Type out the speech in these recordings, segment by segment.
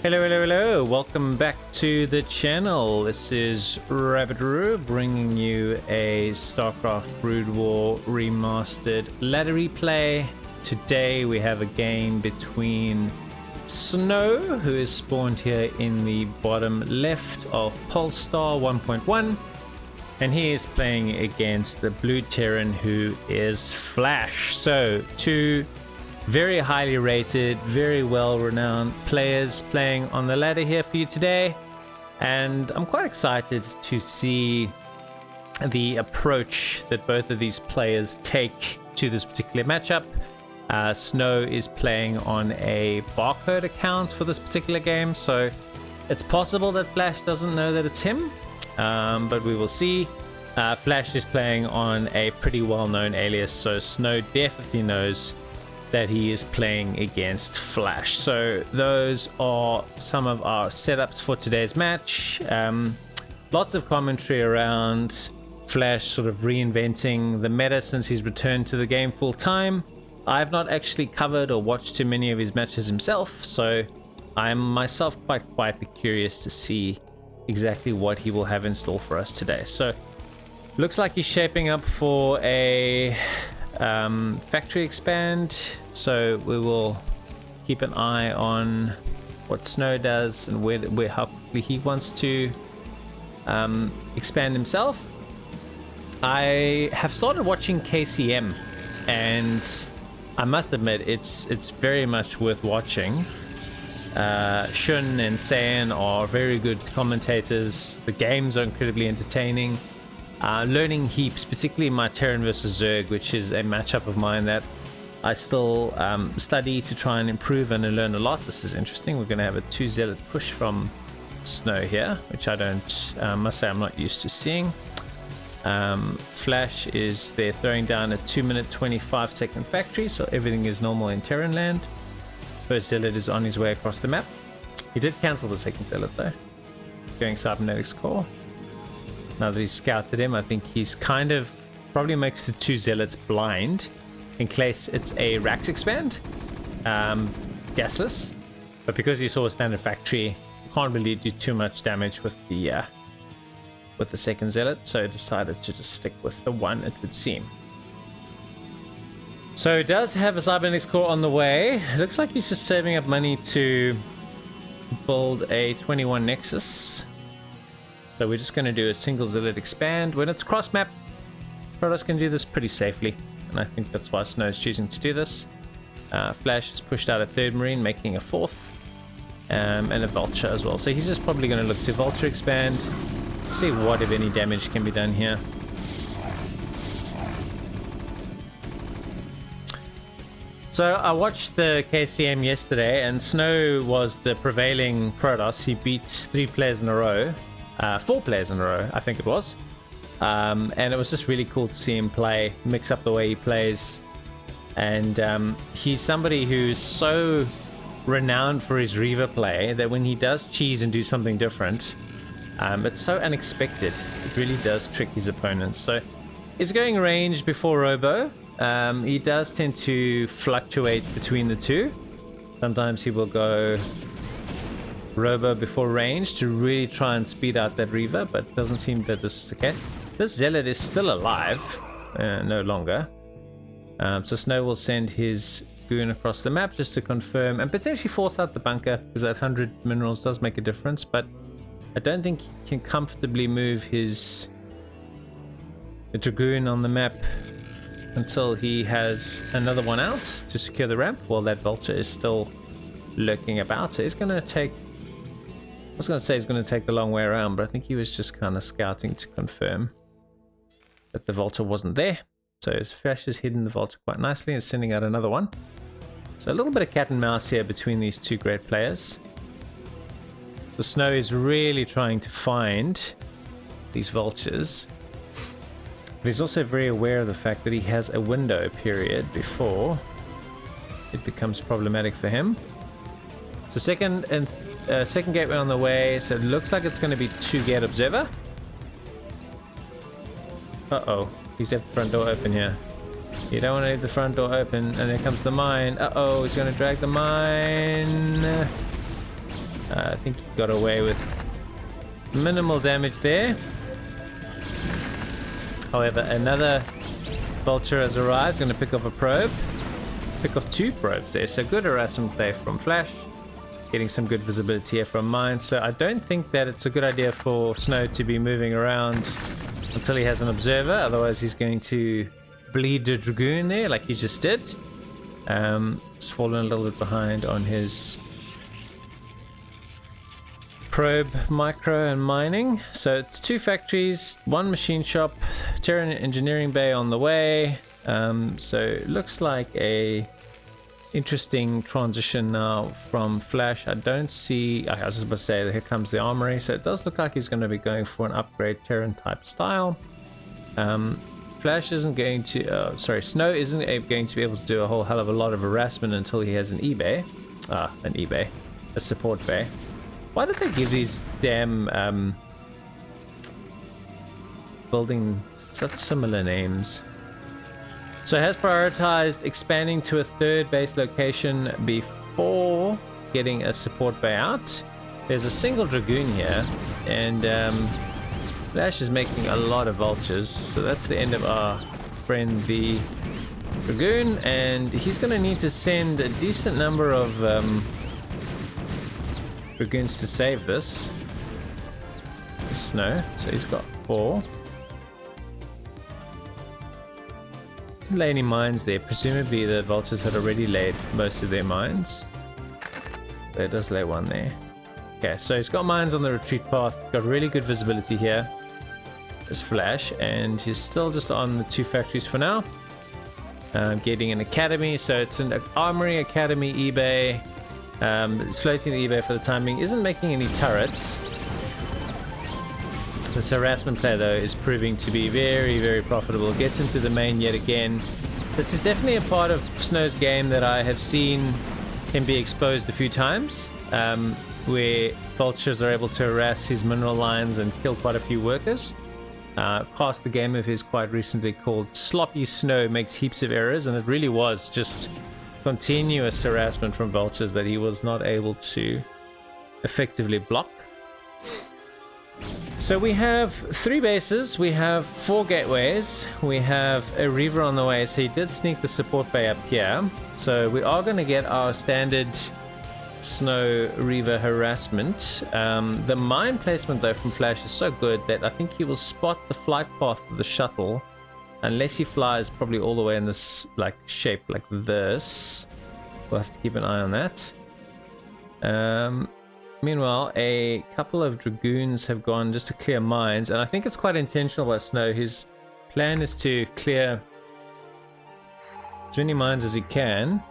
Hello, welcome back to the channel. This is Rabbit bringing you a Starcraft Broodwar remastered ladder replay. Today we have a game between Snow, who is spawned here in the bottom left of Polestar 1.1, and he is playing against the blue Terran, who is Flash. So two very highly rated, very well-renowned players playing on the ladder here for you today, and I'm quite excited to see the approach that both of these players take to this particular matchup. Snow is playing on a barcode account for this particular game, so it's possible that Flash doesn't know that it's him, but we will see. Flash is playing on a pretty well-known alias, so Snow definitely knows that he is playing against Flash. So those are some of our setups for today's match. Lots of commentary around Flash sort of reinventing the meta since he's returned to the game full time. I've not actually covered or watched too many of his matches himself, so I'm myself quite quietly curious to see exactly what he will have in store for us today. So looks like he's shaping up for a factory expand, so we will keep an eye on what Snow does and where how quickly he wants to expand himself. I have started watching KCM, and I must admit it's very much worth watching. Shun and Saiyan are very good commentators. The games are incredibly entertaining. Learning heaps, particularly my Terran versus Zerg, which is a matchup of mine that I still study to try and improve and learn a lot. This is interesting. We're going to have a 2 zealot push from Snow here, which I must say I'm not used to seeing. Flash is there throwing down a 2-minute 25-second factory, so everything is normal in Terran land. First zealot is on his way across the map. He did cancel the second zealot though, going cybernetics core. Now that he's scouted him, I think he's kind of probably makes the 2 zealots blind in case it's a Rax expand, gasless. But because he saw a standard factory, you can't really do too much damage with the second zealot, so I decided to just stick with the one, it would seem. So it does have a cybernetics core on the way. It looks like he's just saving up money to build a 21 Nexus. So we're just going to do a single zealot expand. When it's cross map, Protoss can do this pretty safely, and I think that's why Snow is choosing to do this. Flash has pushed out a 3rd Marine, making a 4th, and a Vulture as well. So he's just probably going to look to Vulture expand, see what, if any, damage can be done here. So I watched the KCM yesterday, and Snow was the prevailing Protoss. He beat 3 players in a row. 4 players in a row, I think it was, and it was just really cool to see him play, mix up the way he plays, and he's somebody who's so renowned for his Reaver play that when he does cheese and do something different, it's so unexpected. It really does trick his opponents. So he's going range before Robo. He does tend to fluctuate between the two. Sometimes he will go Robo before range to really try and speed out that Reaver, but it doesn't seem that this is the case. This Zealot is still alive, no longer. So Snow will send his goon across the map just to confirm and potentially force out the bunker, because that 100 minerals does make a difference, but I don't think he can comfortably move his Dragoon on the map until he has another one out to secure the ramp, while that Vulture is still lurking about. So he's going to take, I was going to say he's going to take the long way around, but I think he was just kind of scouting to confirm that the Vulture wasn't there. So his Flash is hidden the Vulture quite nicely and sending out another one. So a little bit of cat and mouse here between these two great players. So Snow is really trying to find these Vultures, but he's also very aware of the fact that he has a window period before it becomes problematic for him. So second gateway on the way, so it looks like it's going to be 2 gate observer. Uh-oh, he's left the front door open here. You don't want to leave the front door open, and there comes the mine. Uh-oh, he's going to drag the mine. I think he got away with minimal damage there. However, another vulture has arrived. Going to pick off a probe. Pick off 2 probes there. So good harassment play from Flash. Getting some good visibility here from mine. So I don't think that it's a good idea for Snow to be moving around until he has an observer. Otherwise, he's going to bleed the Dragoon there like he just did. He's fallen a little bit behind on his probe, micro, and mining. So it's 2 factories, 1 machine shop, Terran engineering bay on the way. So it looks like a interesting transition now from Flash. I don't see, I was just about to say, here comes the armory. So it does look like he's going to be going for an upgrade Terran type style. Flash isn't going to, Snow isn't going to be able to do a whole hell of a lot of harassment until he has an eBay. A support bay. Why did they give these damn buildings such similar names? So it has prioritized expanding to a 3rd base location before getting a support bay out. There's a single Dragoon here, and Flash is making a lot of vultures, so that's the end of our friend the Dragoon, and he's going to need to send a decent number of Dragoons to save this. Snow, so he's got 4. Didn't lay any mines there. Presumably the vultures had already laid most of their mines. There does lay 1 there. Okay, so he's got mines on the retreat path. Got really good visibility here. This Flash, and he's still just on the 2 factories for now. Getting an academy, so it's an armory, academy, eBay. It's floating the eBay for the time being. Isn't making any turrets. This harassment play though is proving to be very, very profitable. Gets into the main yet again. This is definitely a part of Snow's game that I have seen him be exposed a few times, where vultures are able to harass his mineral lines and kill quite a few workers. Passed the game of his quite recently called Sloppy Snow Makes Heaps of Errors, and it really was just continuous harassment from vultures that he was not able to effectively block. So we have 3 bases, we have 4 gateways, we have a Reaver on the way, so he did sneak the support bay up here. So we are going to get our standard Snow Reaver harassment. The mine placement though from Flash is so good that I think he will spot the flight path of the shuttle, unless he flies probably all the way in this like shape like this. We'll have to keep an eye on that. Meanwhile, a couple of Dragoons have gone just to clear mines, and I think it's quite intentional by Snow. His plan is to clear as many mines as he can,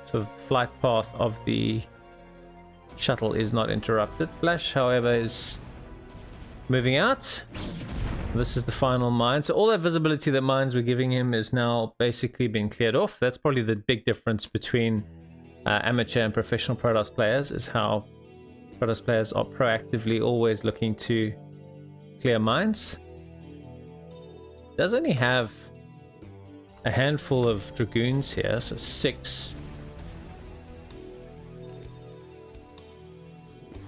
so the flight path of the shuttle is not interrupted. Flash, however, is moving out. This is the final mine. So all that visibility that mines were giving him is now basically being cleared off. That's probably the big difference between amateur and professional Protoss players, is how Protoss players are proactively always looking to clear mines. Does only have a handful of Dragoons here, so 6.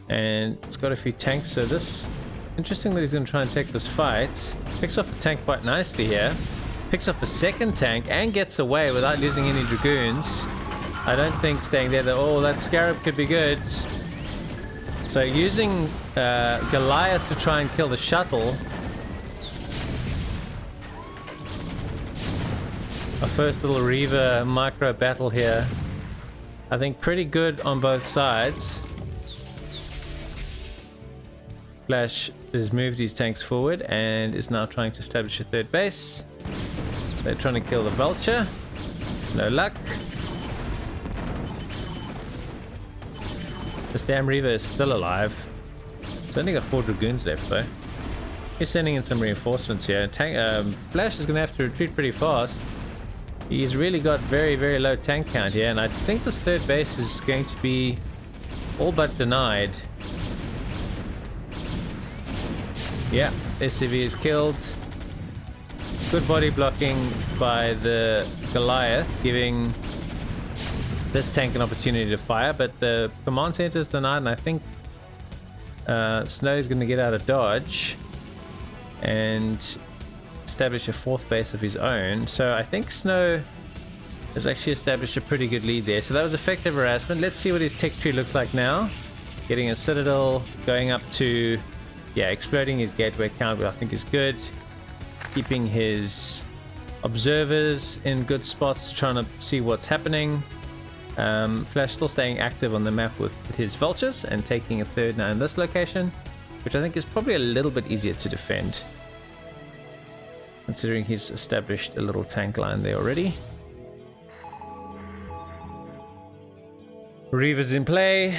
And it's got a few tanks, so this... Interesting that he's going to try and take this fight. Picks off a tank quite nicely here. Picks off a second tank and gets away without losing any Dragoons. I don't think staying there, oh, that Scarab could be good. So using Goliath to try and kill the shuttle. Our first little Reaver micro battle here. I think pretty good on both sides. Flash has moved his tanks forward and is now trying to establish a 3rd base. They're trying to kill the vulture. No luck. This damn Reaver is still alive. It's only got 4 Dragoons left though. He's sending in some reinforcements here. Flash is going to have to retreat pretty fast. He's really got very, very low tank count here, and I think this 3rd base is going to be all but denied. Yeah, SCV is killed. Good body blocking by the Goliath, giving this tank an opportunity to fire, but the command center is denied, and I think Snow is going to get out of dodge and establish a fourth base of his own. So I think Snow has actually established a pretty good lead there. So that was effective harassment. Let's see what his tech tree looks like now. Getting a citadel, going up to, yeah, exploding his gateway count, which I think is good. Keeping his observers in good spots, trying to see what's happening. Flash still staying active on the map with his vultures and taking a third now in this location, which I think is probably a little bit easier to defend, considering he's established a little tank line there already. Reaver's in play.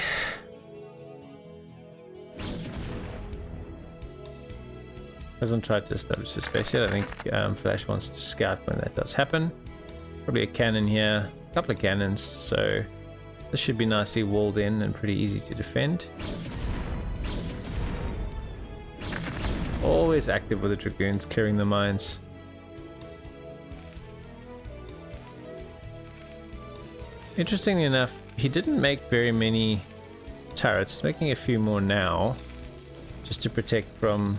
Hasn't tried to establish the space yet. I think Flash wants to scout when that does happen. Probably a cannon here, a couple of cannons, so this should be nicely walled in and pretty easy to defend. Always active with the Dragoons, clearing the mines. Interestingly enough, he didn't make very many turrets. He's making a few more now, just to protect from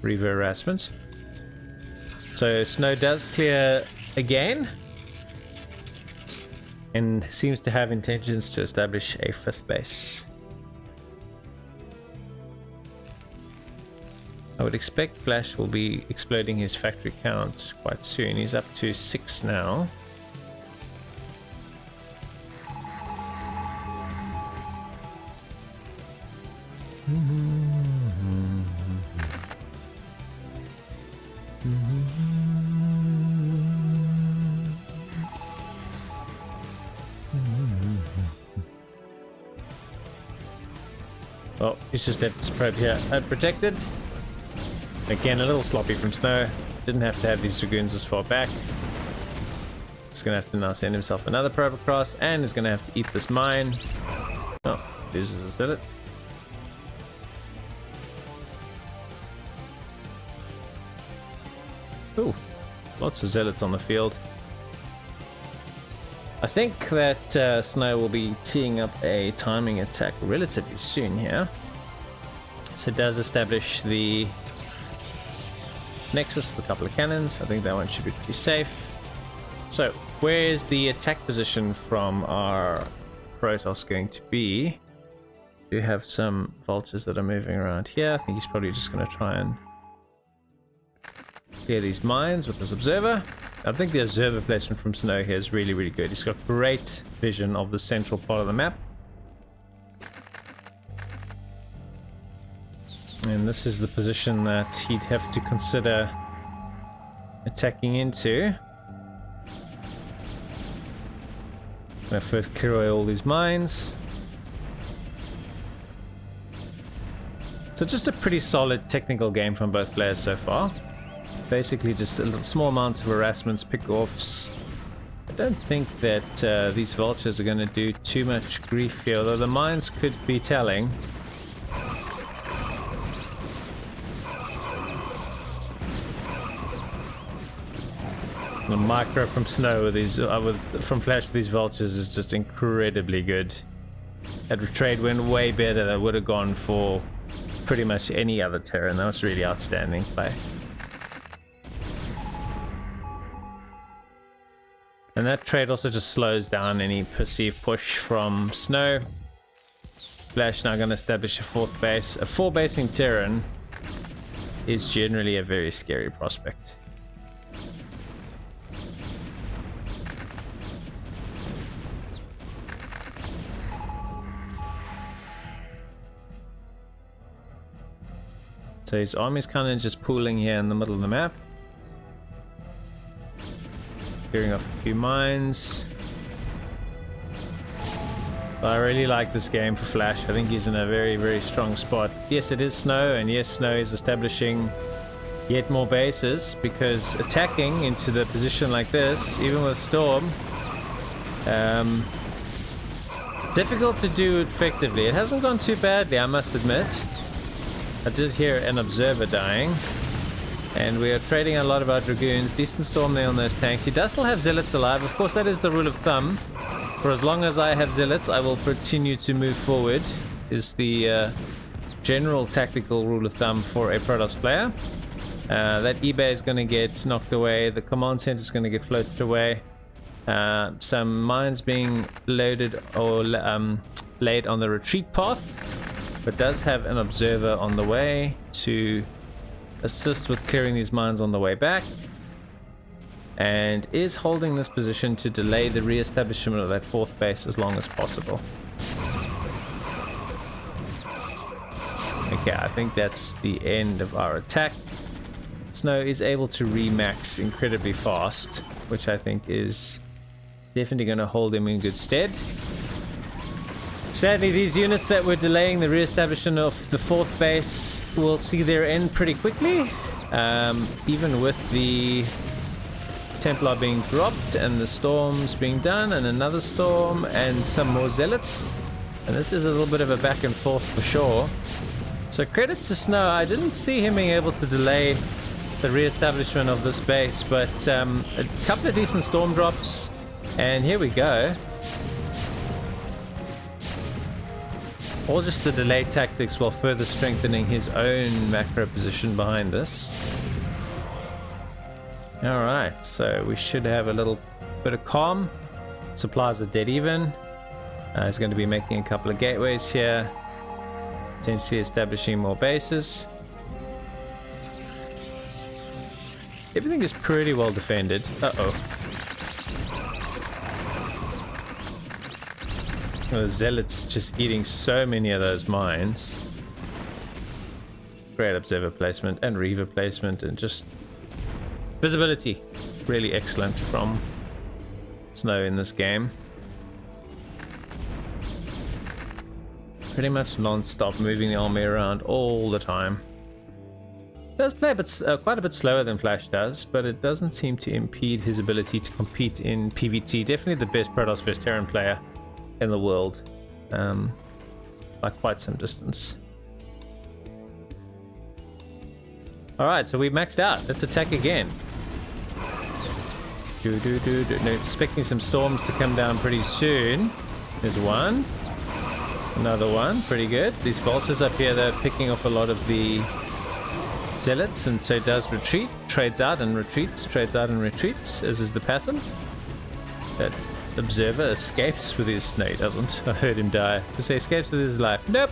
Reaver harassment. So Snow does clear again, and seems to have intentions to establish a fifth base. I would expect Flash will be exploding his factory count quite soon. He's up to 6 now. Oh, he's just left this probe here unprotected. Again, a little sloppy from Snow. Didn't have to have these Dragoons as far back. Just gonna have to now send himself another probe across, and is gonna have to eat this mine. Oh, loses his zealot. Ooh, lots of zealots on the field. I think that Snow will be teeing up a timing attack relatively soon here. So it does establish the Nexus with a couple of cannons. I think that one should be pretty safe. So where's the attack position from our Protoss going to be? We have some vultures that are moving around here. I think he's probably just going to try and clear these mines with this observer. I think the observer placement from Snow here is really, really good. He's got great vision of the central part of the map. And this is the position that he'd have to consider attacking into. I'm gonna first clear away all these mines. So just a pretty solid technical game from both players so far. Basically just a little small amounts of harassments, pick-offs. I don't think that these vultures are going to do too much grief here, although the mines could be telling. The micro from Snow with these, from Flash with these vultures is just incredibly good. That trade went way better than would have gone for pretty much any other Terran. That was really outstanding play. And that trade also just slows down any perceived push from Snow. Flash now going to establish a fourth base. A 4-basing Terran is generally a very scary prospect. So his army's kind of just pooling here in the middle of the map. Clearing off a few mines. But I really like this game for Flash. I think he's in a very, very strong spot. Yes, it is Snow, and yes, Snow is establishing yet more bases, because attacking into the position like this, even with Storm, difficult to do effectively. It hasn't gone too badly, I must admit. I did hear an observer dying. And we are trading a lot of our Dragoons. Decent Storm there on those tanks. He does still have Zealots alive. Of course, that is the rule of thumb. For as long as I have zealots, I will continue to move forward, is the general tactical rule of thumb for a Protoss player. That eBay is going to get knocked away, the command center is going to get floated away, some mines being loaded or laid on the retreat path, but does have an observer on the way to assist with clearing these mines on the way back, and is holding this position to delay the re-establishment of that fourth base as long as possible. Okay, I think that's the end of our attack. Snow is able to remax incredibly fast, which I think is definitely going to hold him in good stead. Sadly, these units that were delaying the re-establishment of the fourth base will see their end pretty quickly, even with the Templar being dropped and the storms being done and another storm and some more zealots. And this is a little bit of a back and forth for sure. So credit to Snow, I didn't see him being able to delay the re-establishment of this base, but a couple of decent storm drops, and here we go. Or just the delay tactics while further strengthening his own macro position behind this. Alright, so we should have a little bit of calm. Supplies are dead even. He's going to be making a couple of gateways here, potentially establishing more bases. Everything is pretty well defended. The zealots just eating so many of those mines. Great observer placement and reaver placement, and just visibility really excellent from Snow in this game. Pretty much non-stop moving the army around all the time. Does play a bit, quite a bit slower than Flash does, but it doesn't seem to impede his ability to compete in PVT. Definitely the best Protoss vs Terran player in the world, by quite some distance. Alright, so we maxed out. Let's attack again. No, expecting some storms to come down pretty soon. There's one. Another one. Pretty good. These vultures up here, they're picking off a lot of the zealots, and so it does retreat, trades out and retreats, trades out and retreats, as is the pattern. That observer escapes with his... No, he doesn't. I heard him die. Just say escapes with his life. Nope.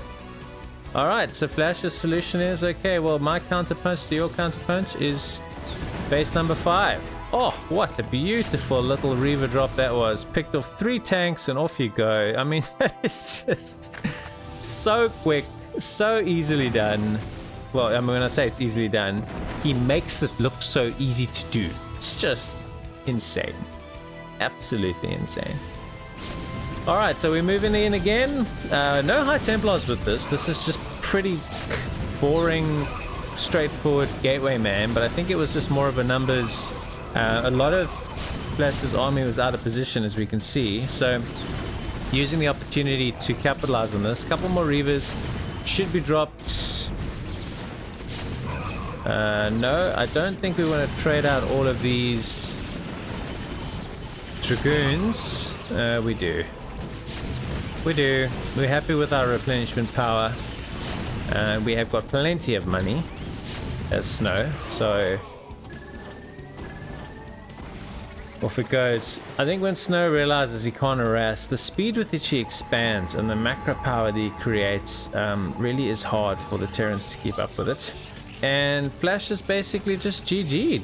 Alright, so Flash's solution is, okay, well, my counterpunch to your counterpunch is base number 5. Oh, what a beautiful little Reaver drop that was. Picked off 3 tanks and off you go. I mean, that is just so quick, so easily done. Well, I mean, when I say it's easily done, he makes it look so easy to do. It's just insane. Absolutely insane. Alright, so we're moving in again. No High Templars with this. This is just pretty boring, straightforward gateway man, but I think it was just more of a numbers. A lot of Flash's army was out of position, as we can see, so using the opportunity to capitalize on this. A couple more Reavers should be dropped. No, I don't think we want to trade out all of these Dragoons. We do. We're happy with our replenishment power. We have got plenty of money as Snow, so off it goes. I think when Snow realizes he can't harass, the speed with which he expands and the macro power that he creates really is hard for the Terrans to keep up with it. And Flash is basically just GG'd.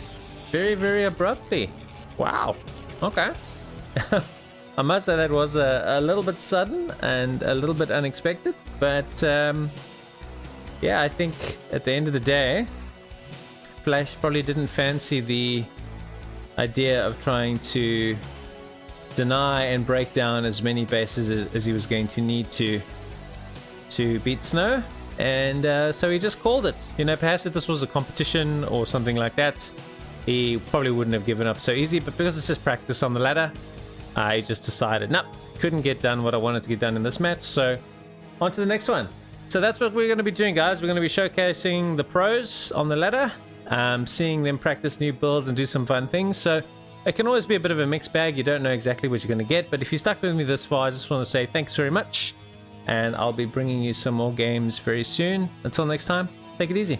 Very, very abruptly. Wow. Okay. I must say that was a little bit sudden and a little bit unexpected. But yeah, I think at the end of the day, Flash probably didn't fancy the idea of trying to deny and break down as many bases as he was going to need to beat Snow. And so he just called it. You know, perhaps if this was a competition or something like that, he probably wouldn't have given up so easy. But because it's just practice on the ladder, I just decided, nope, couldn't get done what I wanted to get done in this match. So on to the next one. So that's what we're going to be doing, guys. We're going to be showcasing the pros on the ladder, seeing them practice new builds and do some fun things. So It can always be a bit of a mixed bag. You don't know exactly what you're going to get, but if you stuck with me this far, I just want to say thanks very much, and I'll be bringing you some more games very soon. Until next time, take it easy.